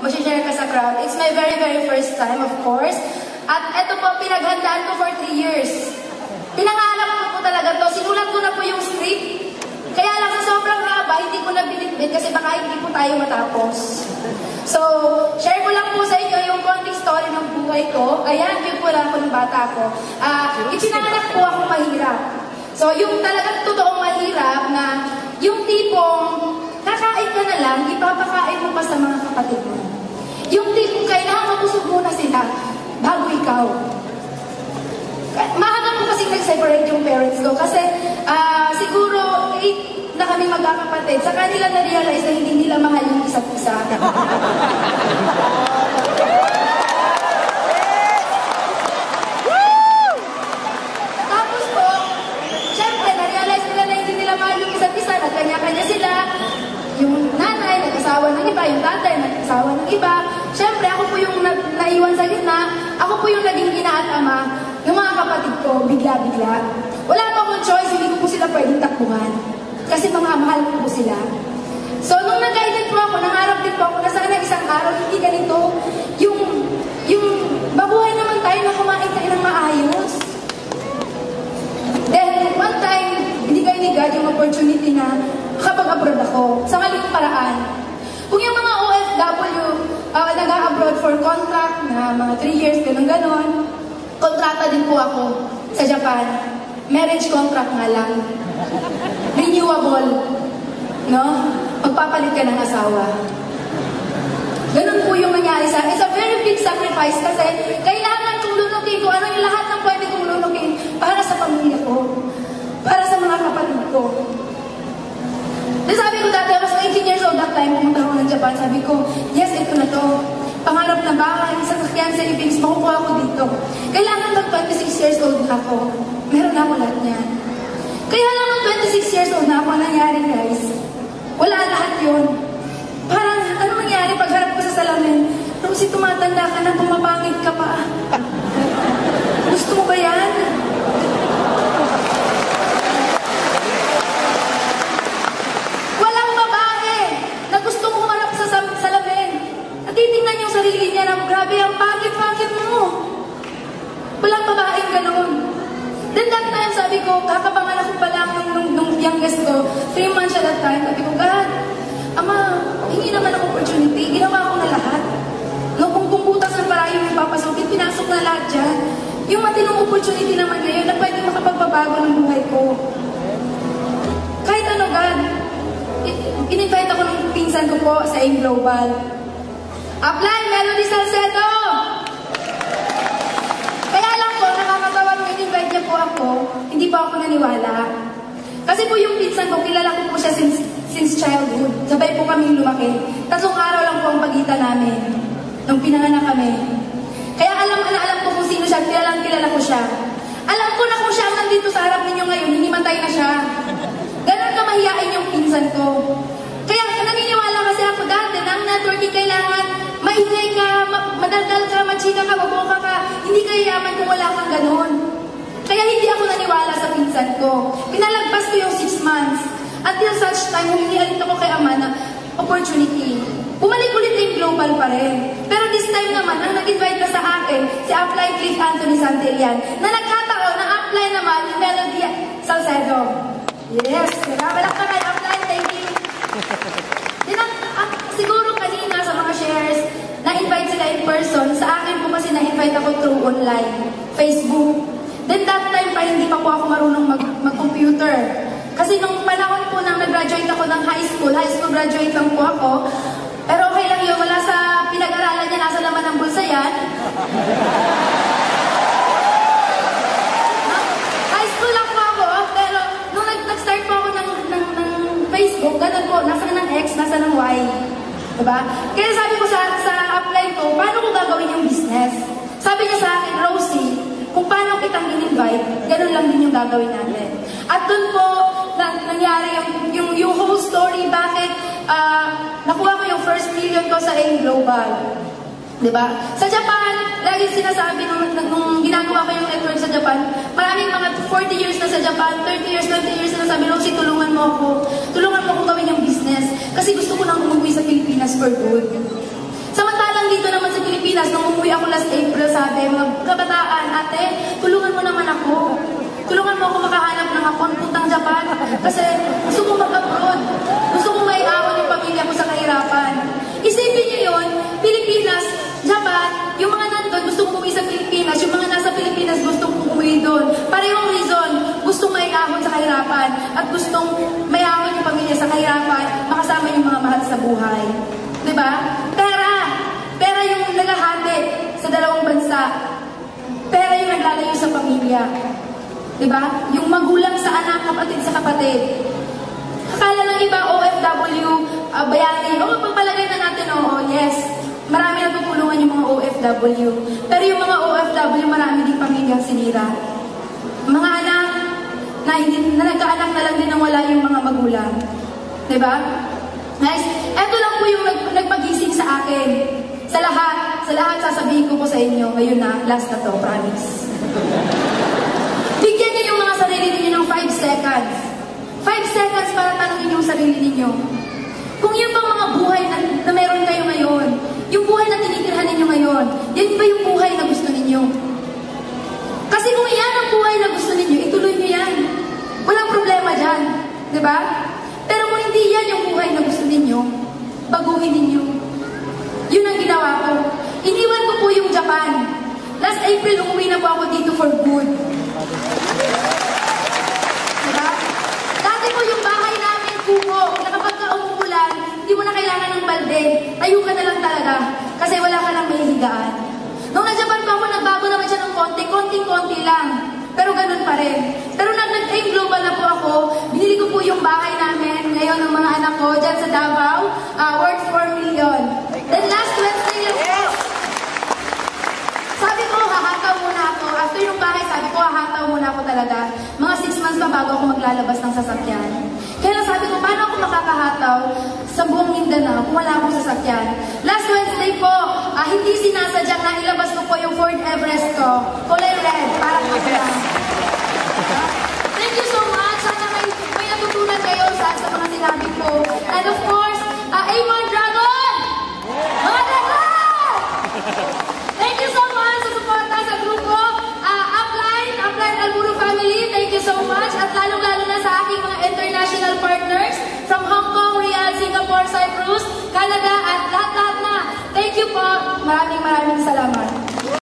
mag-share ka sa crowd. It's my very, very first time, of course. At ito po, pinaghandaan ko for 3 years. Pinangarap ko po talaga to. Sinulat ko na po yung script. Kaya lang sa sobrang haba, hindi ko na binitbit kasi baka hindi po tayo matapos. So, share ko lang po sa inyo yung konting story ng buhay ko. Ayan, yun po lang ako ng bata ko. Ipinanganak po ako mahirap. So, yung talagang totoong mahirap na yung tipong kakain ka na lang, ipapakain mo pa sa mga kapatid mo. Yung tipong kailangan mabusog muna sila bago ikaw. Mahaba po kasi nag-separate yung parents ko kasi siguro 8 na kami magkakapatid. Sa kanila na-realize na hindi nila mahal yung isa't isa. Tapos po, syempre na-realize nila na hindi nila mahal yung isa't isa. Nagkanya-kanya sila. Yung nanay, nag-asawa ng iba. Yung tatay, nag-asawa ng iba. Syempre, ako po yung naiwan sa gitna. Ako po yung naging ina at ama. Yung mga kapatid ko, bigla-bigla. Wala pa akong choice, hindi ko po sila pwedeng takbuhan. Kasi mga mahal ko po sila. So, nung nag-guided po ako, nangarap din po ako na sana isang araw, hindi ganito. Yung babuhay naman tayo na kumain tayo ng maayos. Then, one time, binigay ni God yung opportunity na makapag-abroad ako sa maling paraan. Kung yung mga OFW, nag-abroad for contract na mga 3 years, ganun-ganon, kontrata din po ako sa Japan. Marriage contract nga lang. Renewable. No? Magpapalit ka ng asawa. Ganun po yung nangyari sa akin. It's a very big sacrifice kasi kailangan kong lunukin ko ano yung lahat ng pwede kong lunukin para sa pamilya ko. Para sa mga kapatid ko. Then sabi ko dati, I was 18 years old that time, pumunta ako ng Japan. Sabi ko, yes, ito na to. Pangarap na bahay, sasakyan, savings, makukuha ko dito. Kailangan mag-26 years old na ako. Meron na ako lahat niyan. Kaya lang nung 26 years old na ako, nangyari guys, wala lahat yun. Parang, ano nangyari pagharap ko sa salamin? Rosie, tumatanda ka na, pumapangit ka pa. Gusto mo ba yan? Walang babae na gusto mo humarap sa salamin. At titingnan yung sarili niya na grabe, ang pangit-pangit mo. Walang babaeng ganun. Then that time, sabi ko, kakapanganak ko pa lang nung youngest ko, 3 months at that time, sabi ko, God, Ama, hingi naman ang opportunity, ginawa ko na lahat. No, kung butas ng parayo yung papasukin, pinasok na lahat dyan. Yung matinong opportunity naman ngayon na pwede makapagbabago ng buhay ko. Kahit ano, God, in-invite ako ng pinsan ko po sa AIM Global. Apply, Melody Salcedo! Kaya lang po, nakakatawa nung in-invite niya po ako, hindi pa ako naniwala. Kasi po yung pinsan ko, kilala ko po siya since childhood. Sabay po kami lumaki. 3 araw lang po ang pagitan namin nung pinanganak kami. Kaya alam ko kung sino siya, kilala ko siya. Alam ko na kung siya ang nandito sa harap ninyo ngayon, hinimatay na siya. Ganon ka mahiyain yung pinsan ko. Kaya naniniwala kasi ako dati na ang networking kailangan maingay ka, madaldal ka, machika ka, maboka ka. Hindi ka yaman kung wala kang ganon. Kaya hindi ako naniwala sa pinsan ko. Pinalagpas ko yung 6 months. Until such time, humingi ako kay Ama na opportunity. Bumalik ulit yung global pa rin. Pero this time naman, ang nag-invite na sa akin, si Apply Cliff Anthony Santillan, na nagkataon na apply naman ni Melody Salcedo. Yes, nagkabalak ka kay Apply, thank you. Siguro kanina sa mga shares, na-invite sila in person. Sa akin po kasi na-invite ako through online, Facebook. Then that time pa, hindi pa po ako marunong mag-computer. Kasi nung panahon po nang nag-graduate ako ng high school graduate lang po ako. Pero okay lang yun, wala sa pinag-aralan niya, nasa laman ng bulsa yan. High school lang po ako, pero nung nag-start po ako ng Facebook, ganun po, nasa ng X, nasa ng Y. Diba? Kaya sabi ko sa apply ko, paano ko gagawin yung business? Sabi niya sa akin, Rosie, kung paano kitang in-invite, ganun lang din yung gagawin natin. At dun po, nangyari yung whole story, bakit nakuha ko yung first million ko sa AIM Global. Diba? Sa Japan, lagi sinasabi nung ginagawa ko yung network sa Japan, maraming mga 40 years na sa Japan, 30 years, 20 years na sabi, Rosie, tulungan mo ako. Tulungan mo akong gawin yung business. Kasi gusto ko nang umuwi sa Pilipinas for good. Samantala, Pilipinas, nung umuwi ako last April, sabi, mga kabataan, ate, tulungan mo naman ako. Tulungan mo ako makahanap ng hapon, puntang Japan. Kasi gusto kong mag-abroad. Gusto kong maiawan yung pamilya ko sa kahirapan. Isipin niyo yun, Pilipinas, Japan, yung mga nandun, gusto kong umuwi sa Pilipinas. Yung mga nasa Pilipinas, gusto kong umuwi doon. Parehong reason, gustong maiahon sa kahirapan. At gustong maiahon yung pamilya sa kahirapan, makasama yung mga mahal sa buhay. Diba? Pera yung nagahati sa dalawang bansa. Pera yung naglalayo sa pamilya. Diba? Yung magulang sa anak, kapatid sa kapatid. Akala ng iba, OFW, bayani. O, pagpalagay na natin, oo, yes. Marami na tutulungan yung mga OFW. Pero yung mga OFW, marami din pamilyang sinira. Mga anak na nagkaanak na lang din nang wala yung mga magulang. Diba? Guys, eto lang po yung nagpagising sa akin. Sa lahat sasabihin ko po sa inyo. Ngayon na, last na to, promise. Bigyan niyo yung mga sarili ninyo ng 5 seconds. 5 seconds para tanongin yung sarili ninyo. Kung yun bang mga buhay na meron kayo ngayon, yung buhay na tinitirhan ninyo ngayon, yan ba yung buhay na gusto ninyo? Kasi kung yan ang buhay na gusto ninyo, ituloy nyo yan. Walang problema dyan. Diba? Pero kung hindi yan yung buhay na gusto ninyo, baguhin ninyo. Yun ang ginawa ko. Iniwan ko po yung Japan. Last April, umuwi na po ako dito for good. Diba? Dati po yung bahay namin, kubo, na kapag umuulan, hindi mo na kailangan ng balde. Tayo ka na lang talaga. Kasi wala ka lang mahihigaan. Nung na-Japan pa ako, nagbago naman siya ng konting-konti lang. Pero ganun pa rin. Pero nag-aim global na po ako. Binili ko po yung bahay namin ngayon ng mga anak ko dyan sa Davao. Worth 4 million. Then last Wednesday lang po. Sabi ko, hahataw muna ako. After yung bahay, sabi ko, hahataw muna ako talaga. Mga 6 months pa bago ako maglalabas ng sasakyan. Kaya lang sabi ko, paano ako makakahataw sa buong Mindanao kung wala akong sasakyan? Last Wednesday po, hindi sinasadyang na ilabas ko po yung Ford Everest ko. Kulay red, parang kapila. Thank you so much. Sana may natutunan kayo sa mga sinabi ko. And of course, Amon Dragon! Mga Dragon! Thank you so much sa suporta sa grupo. Upline Alburo family, thank you so much. At lalong-lalo na sa aking mga international partners from Hong Kong, Riyadh, Singapore, Cyprus, Canada, at lahat-lahat na. Thank you po. Maraming salamat.